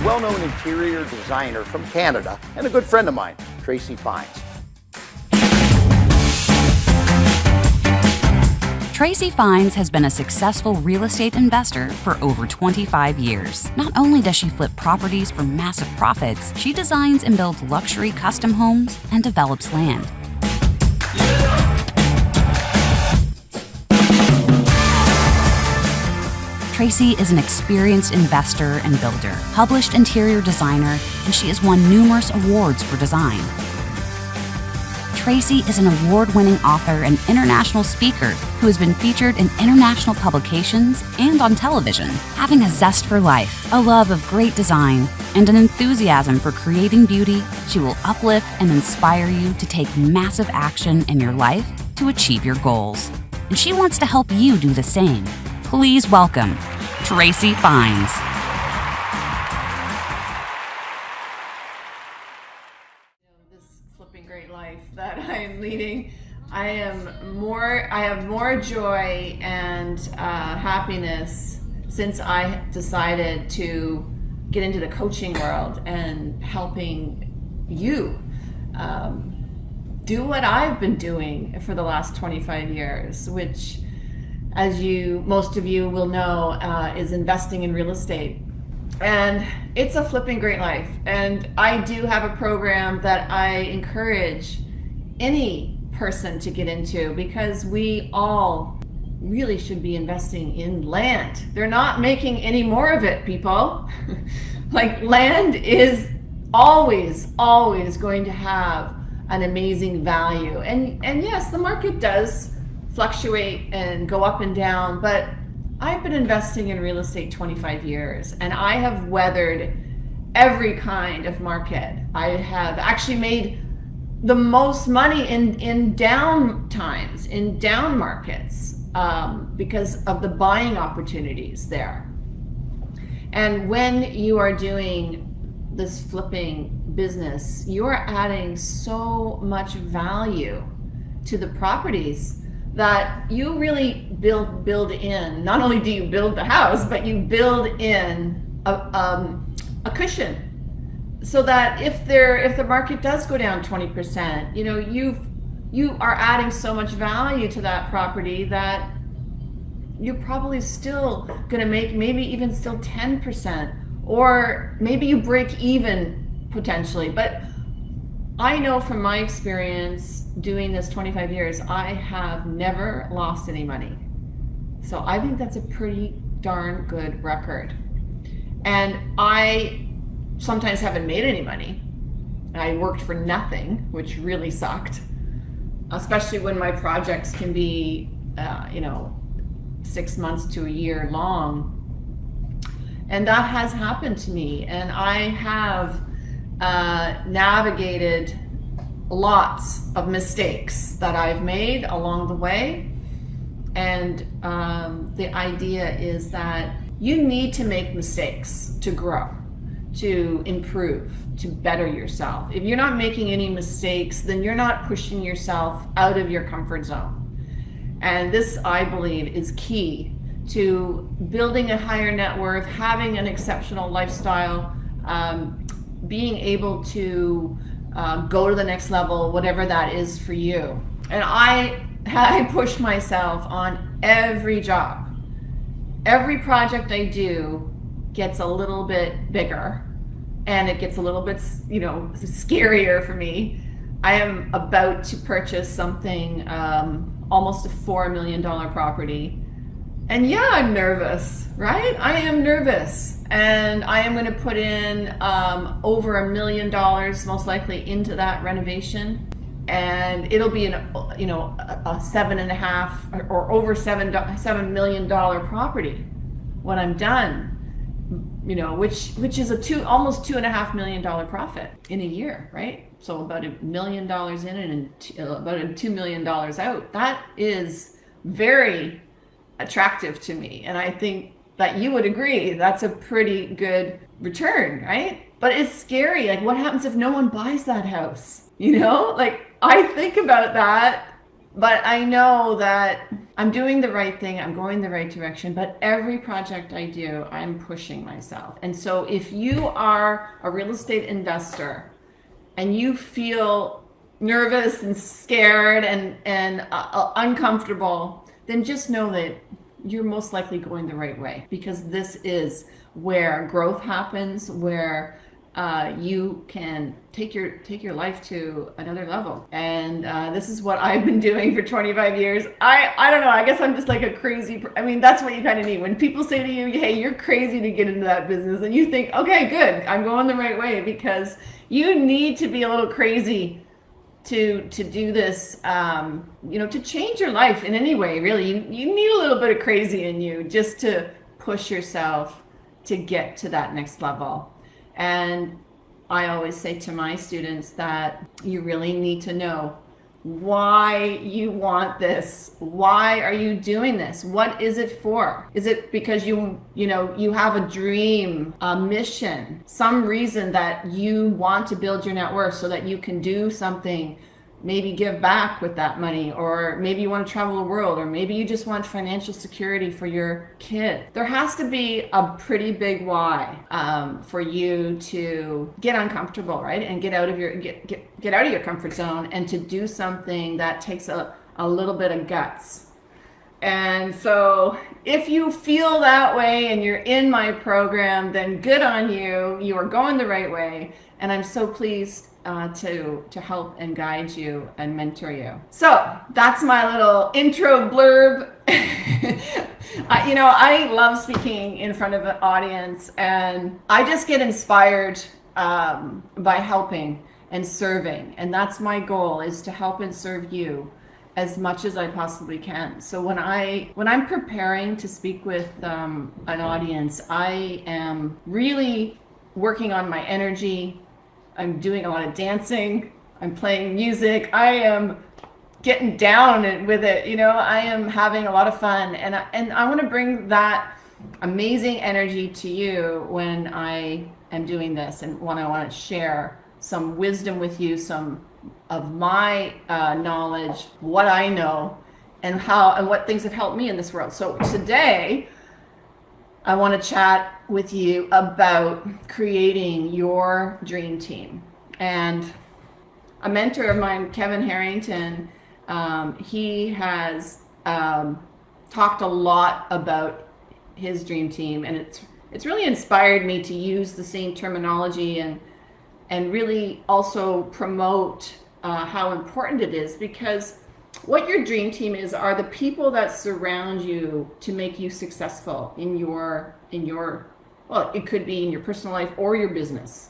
well-known interior designer from Canada and a good friend of mine, Tracy Fines. Tracy Fines has been a successful real estate investor for over 25 years. Not only does she flip properties for massive profits, she designs and builds luxury custom homes and develops land. Tracy is an experienced investor and builder, published interior designer, and she has won numerous awards for design. Tracy is an award-winning author and international speaker who has been featured in international publications and on television. Having a zest for life, a love of great design, and an enthusiasm for creating beauty, she will uplift and inspire you to take massive action in your life to achieve your goals. And she wants to help you do the same. Please welcome Tracy Fines. Great life that I am leading. I have more joy and happiness since I decided to get into the coaching world and helping you do what I've been doing for the last 25 years, which, as most of you will know, is investing in real estate. And it's a flipping great life. And I do have a program that I encourage any person to get into, because we all really should be investing in land. They're not making any more of it, people. Like, land is always going to have an amazing value. And yes, the market does fluctuate and go up and down, but I've been investing in real estate 25 years, and I have weathered every kind of market. I have actually made the most money in down times, in down markets, because of the buying opportunities there. And when you are doing this flipping business, you are adding so much value to the properties that you really build in. Not only do you build the house, but you build in a cushion, so that if the market does go down 20%, you are adding so much value to that property that you're probably still gonna make maybe even still 10%, or maybe you break even potentially. But I know from my experience doing this 25 years, I have never lost any money. So I think that's a pretty darn good record. And I sometimes haven't made any money. I worked for nothing, which really sucked, especially when my projects can be, 6 months to a year long. And that has happened to me. And I have navigated lots of mistakes that I've made along the way. And the idea is that you need to make mistakes to grow, to improve, to better yourself. If you're not making any mistakes, then you're not pushing yourself out of your comfort zone. And this, I believe, is key to building a higher net worth, having an exceptional lifestyle, being able to go to the next level, whatever that is for you. And I push myself on every job. Every project I do gets a little bit bigger, and it gets a little bit, scarier for me. I am about to purchase something, almost a $4 million property. And yeah, I'm nervous, right? I am nervous. And I am going to put in over $1 million, most likely, into that renovation. And it'll be a $7.5 or over $7 million property when I'm done. Which is almost $2.5 million profit in a year, right? So about $1 million in and about $2 million out. That is very attractive to me, and I think that you would agree that's a pretty good return, right? But it's scary. Like, what happens if no one buys that house? Like, I think about that But I know that I'm doing the right thing, I'm going the right direction, but every project I do, I'm pushing myself. And so if you are a real estate investor and you feel nervous and scared and uncomfortable, then just know that you're most likely going the right way, because this is where growth happens, where you can take your life to another level. And this is what I've been doing for 25 years. I don't know, I guess I'm just like a crazy, I mean, that's what you kind of need. When people say to you, hey, you're crazy to get into that business, and you think, okay, good, I'm going the right way, because you need to be a little crazy to do this, to change your life in any way, really. You need a little bit of crazy in you just to push yourself to get to that next level. And I always say to my students that you really need to know why you want this. Why are you doing this? What is it for? Is it because you have a dream, a mission, some reason that you want to build your net worth so that you can do something, maybe give back with that money, or maybe you want to travel the world, or maybe you just want financial security for your kid? There has to be a pretty big why for you to get uncomfortable, right? And get out of your comfort zone, and to do something that takes a little bit of guts. And so if you feel that way and you're in my program, then good on you. You are going the right way. And I'm so pleased to help and guide you and mentor you. So that's my little intro blurb. I love speaking in front of an audience, and I just get inspired by helping and serving. And that's my goal, is to help and serve you as much as I possibly can. So when I'm preparing to speak with an audience, I am really working on my energy. I'm doing a lot of dancing. I'm playing music. I am getting down with it. I am having a lot of fun, and I want to bring that amazing energy to you when I am doing this, and when I want to share some wisdom with you, some of my knowledge, what I know, and what things have helped me in this world. So today, I want to chat with you about creating your dream team. And a mentor of mine, Kevin Harrington, he has talked a lot about his dream team, and it's really inspired me to use the same terminology and really also promote how important it is, because what your dream team are the people that surround you to make you successful in your well, it could be in your personal life or your business.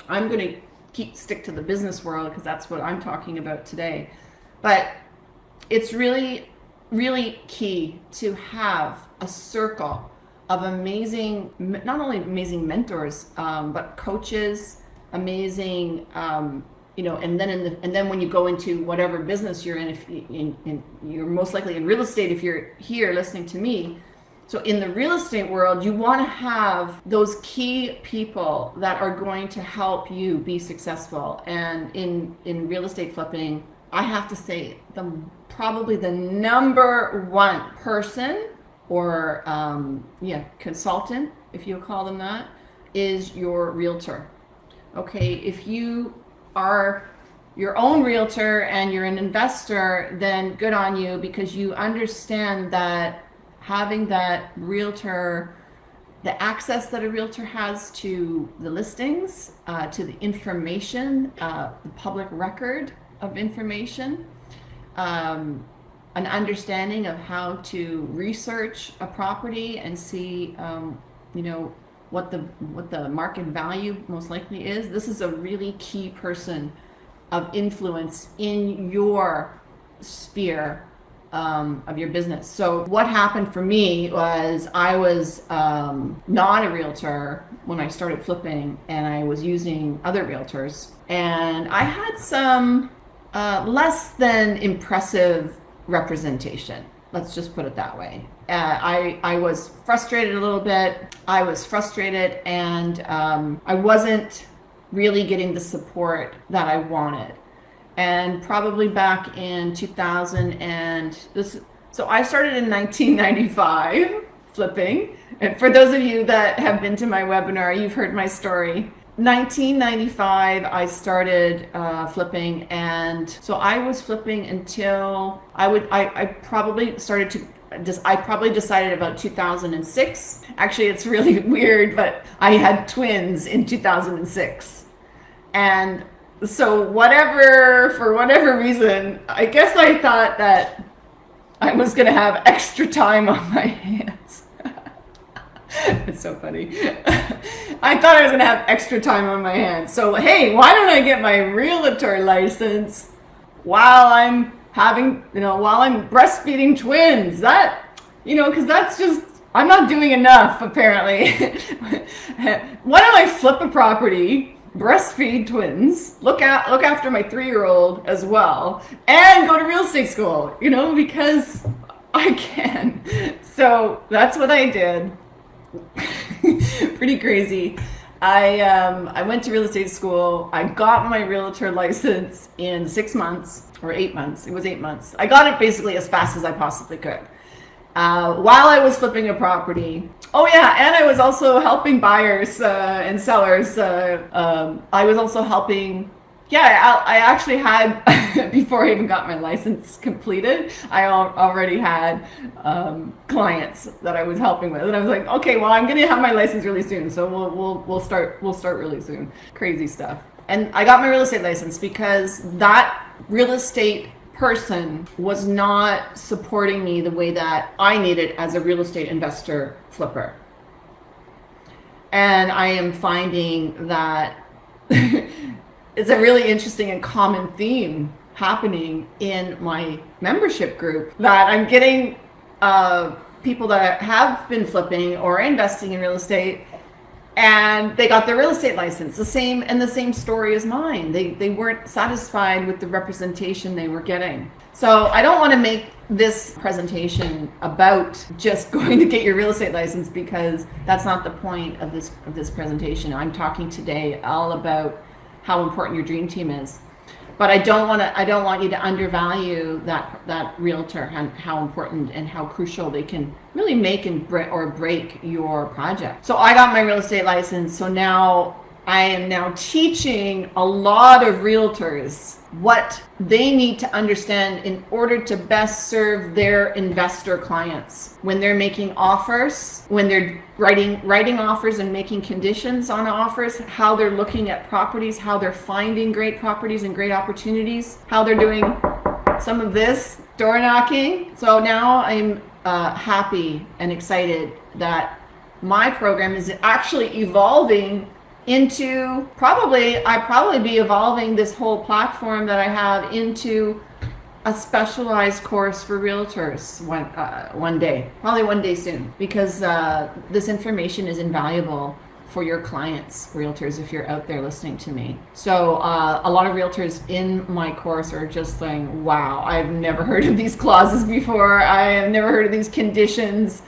I'm going to stick to the business world because that's what I'm talking about today. But it's really, really key to have a circle of amazing, not only amazing mentors, but coaches, amazing, and then when you go into whatever business you're in, if you're most likely in real estate, if you're here listening to me. So in the real estate world, you want to have those key people that are going to help you be successful. And in real estate flipping, I have to say probably the number one person or consultant, if you call them that, is your realtor. Okay, if you are your own realtor and you're an investor, then good on you, because you understand that having that realtor, the access that a realtor has to the listings, to the information, the public record of information, an understanding of how to research a property and see, what the market value most likely is. This is a really key person of influence in your sphere of your business. So what happened for me was I was not a realtor when I started flipping, and I was using other realtors, and I had some less than impressive representation. Let's just put it that way. I was frustrated a little bit. I was frustrated, and I wasn't really getting the support that I wanted. And probably back in 2000 and this, so I started in 1995 flipping. And for those of you that have been to my webinar, you've heard my story. 1995, I started flipping, and so I was flipping until I probably decided about 2006. Actually, it's really weird, but I had twins in 2006. And so for whatever reason, I guess I thought that I was going to have extra time on my hands. It's so funny. I thought I was going to have extra time on my hands. So, hey, why don't I get my realtor license while I'm while I'm breastfeeding twins? Because that's just, I'm not doing enough, apparently. Why don't I flip a property, breastfeed twins, look after my 3-year-old as well, and go to real estate school, because I can. So that's what I did. Pretty crazy. I went to real estate school. I got my realtor license in 6 months or 8 months. It was 8 months. I got it basically as fast as I possibly could. While I was flipping a property. Oh yeah, and I was also helping buyers and sellers. I was also helping. Yeah, I actually had, before I even got my license completed, I already had clients that I was helping with, and I was like, okay, well, I'm gonna have my license really soon, so we'll start really soon. Crazy stuff. And I got my real estate license because that real estate person was not supporting me the way that I needed as a real estate investor flipper. And I am finding that it's a really interesting and common theme happening in my membership group, that I'm getting people that have been flipping or investing in real estate, and they got their real estate license, the same story as mine. They weren't satisfied with the representation they were getting. So I don't want to make this presentation about just going to get your real estate license, because that's not the point of this presentation. I'm talking today all about how important your dream team is. But I don't want you to undervalue that realtor and how important and how crucial they can really make or break your project. So I got my real estate license. So now I am now teaching a lot of realtors what they need to understand in order to best serve their investor clients when they're making offers, when they're writing offers and making conditions on offers, how they're looking at properties, how they're finding great properties and great opportunities, how they're doing some of this door knocking. So now I'm happy and excited that my program is actually evolving into I'll probably be evolving this whole platform that I have into a specialized course for realtors one day, probably one day soon, because this information is invaluable for your clients, realtors, if you're out there listening to me. So a lot of realtors in my course are just saying, wow, I've never heard of these clauses before. I have never heard of these conditions.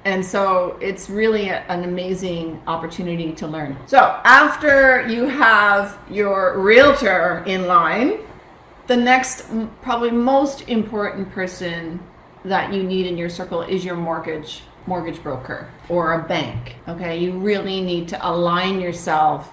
And so it's really an amazing opportunity to learn. So after you have your realtor in line, the next, probably most important person that you need in your circle is your mortgage broker or a bank. Okay, you really need to align yourself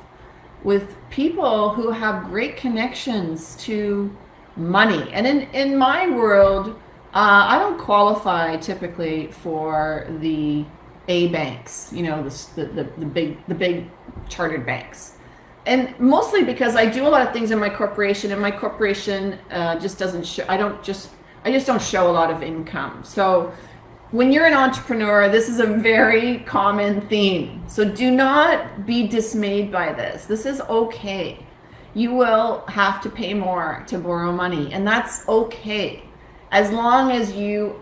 with people who have great connections to money. And in my world, I don't qualify typically for the A banks, the big chartered banks. And mostly because I do a lot of things in my corporation, and my corporation just doesn't show, I just don't show a lot of income. So when you're an entrepreneur, this is a very common theme. So do not be dismayed by this. This is okay. You will have to pay more to borrow money, and that's okay. As long as you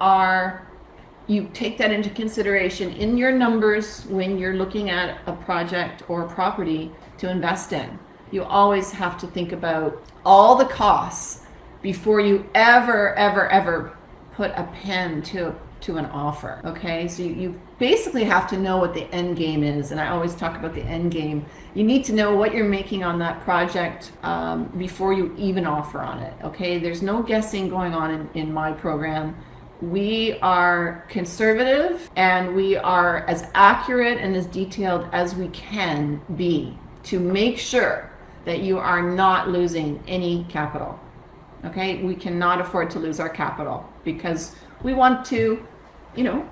take that into consideration in your numbers when you're looking at a project or a property to invest in. You always have to think about all the costs before you ever put a pen to an offer. Okay, so you basically have to know what the end game is, and I always talk about the end game. You need to know what you're making on that project before you even offer on it. Okay, there's no guessing going on in my program. We are conservative and we are as accurate and as detailed as we can be to make sure that you are not losing any capital. Okay, we cannot afford to lose our capital because we want to, you know,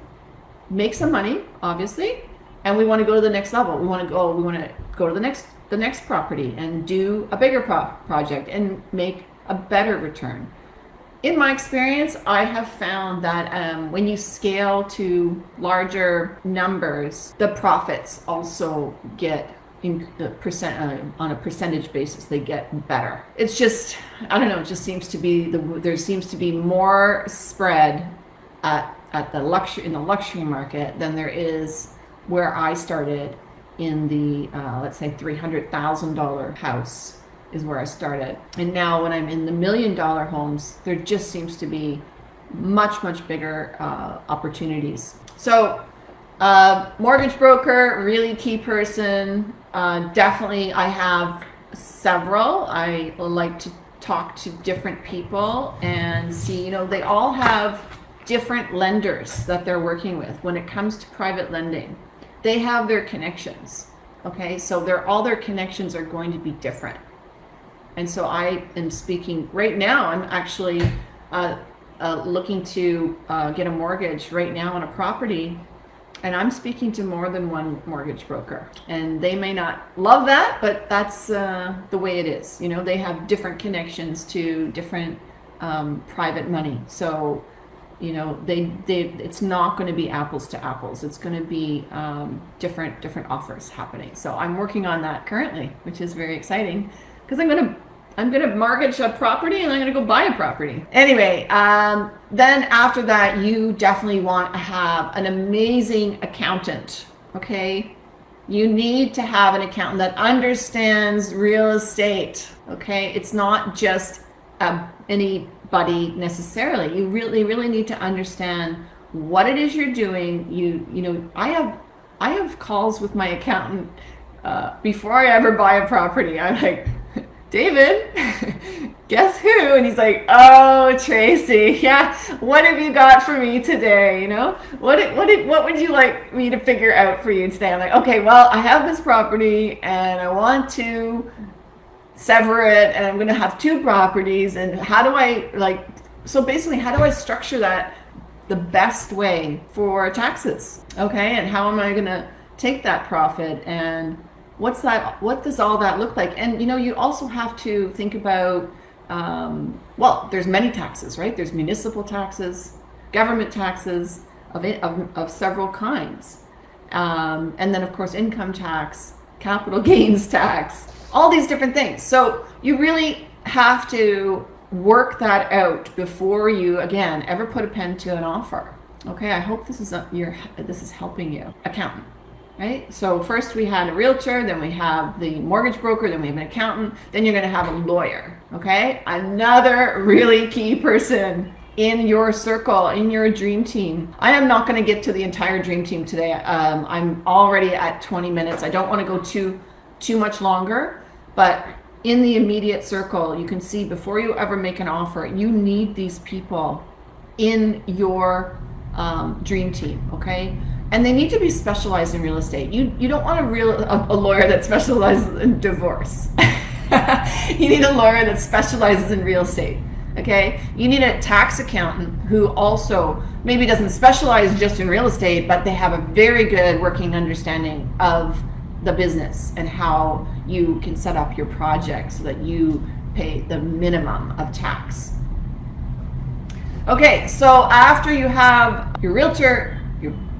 make some money, obviously, and we want to go to the next level. We want to go to the next property and do a bigger project and make a better return. In my experience, I have found that when you scale to larger numbers, the profits also get in on a percentage basis, they get better. It's just, I don't know, it just seems to be there seems to be more spread at the luxury market than there is where I started in the let's say $300,000 house is where I started. And now when I'm in the $1 million homes, there just seems to be much bigger opportunities. So mortgage broker, really key person. Definitely I have several. I like to talk to different people and see, you know, they all have different lenders that they're working with. When it comes to private lending, they have their connections. Okay, so all their connections are going to be different. And so I am speaking right now. I'm actually looking to get a mortgage right now on a property, and I'm speaking to more than one mortgage broker. And they may not love that, but that's the way it is. You know, they have different connections to different private money. So, you know, it's not going to be apples to apples. It's going to be different offers happening. So I'm working on that currently, which is very exciting. Because I'm gonna mortgage a property and I'm gonna go buy a property. Anyway, then after that, you definitely want to have an amazing accountant. Okay, you need to have an accountant that understands real estate. Okay, it's not just anybody necessarily. You really need to understand what it is you're doing. You know, I have calls with my accountant before I ever buy a property. I'm like, David, guess who? And he's like, oh, Tracy, yeah, what have you got for me today? You know, what would you like me to figure out for you today? I'm like, okay, well, I have this property and I want to sever it and I'm going to have two properties. And how do I so basically, how do I structure that the best way for taxes? Okay. And how am I going to take that profit, and what does all that look like? And you know, you also have to think about, well, there's many taxes, right? There's municipal taxes, government taxes of several kinds. And then of course, income tax, capital gains tax, all these different things. So you really have to work that out before you, again, ever put a pen to an offer. Okay, I hope this is helping you. Accountant. Right? So first we had a realtor, then we have the mortgage broker, then we have an accountant, then you're going to have a lawyer. Okay? Another really key person in your circle, in your dream team. I am not going to get to the entire dream team today. I'm already at 20 minutes. I don't want to go too much longer, but in the immediate circle, you can see before you ever make an offer, you need these people in your dream team. Okay? And they need to be specialized in real estate. You don't want a lawyer that specializes in divorce. You need a lawyer that specializes in real estate. Okay? You need a tax accountant who also maybe doesn't specialize just in real estate, but they have a very good working understanding of the business and how you can set up your project so that you pay the minimum of tax. Okay, so after you have your realtor,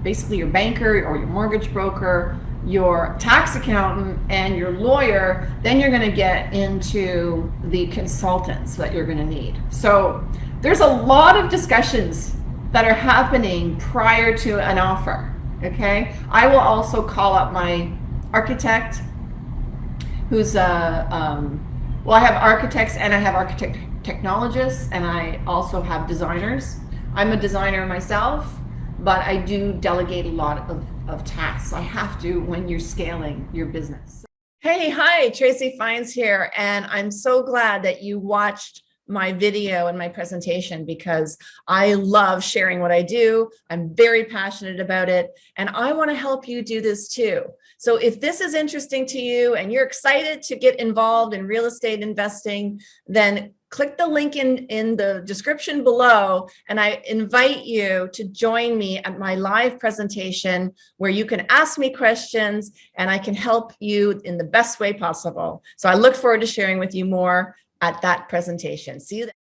basically your banker or your mortgage broker, your tax accountant, and your lawyer, then you're going to get into the consultants that you're going to need. So there's a lot of discussions that are happening prior to an offer. Okay, I will also call up my architect, who's well, I have architects and I have architect technologists, and I also have designers I'm a designer myself, but I do delegate a lot of tasks. I have to when you're scaling your business. Hey, hi, Tracy Fines here, and I'm so glad that you watched my video and my presentation because I love sharing what I do. I'm very passionate about it, and I want to help you do this too. So if this is interesting to you and you're excited to get involved in real estate investing, then click the link in the description below, and I invite you to join me at my live presentation where you can ask me questions and I can help you in the best way possible. So I look forward to sharing with you more at that presentation. See you then.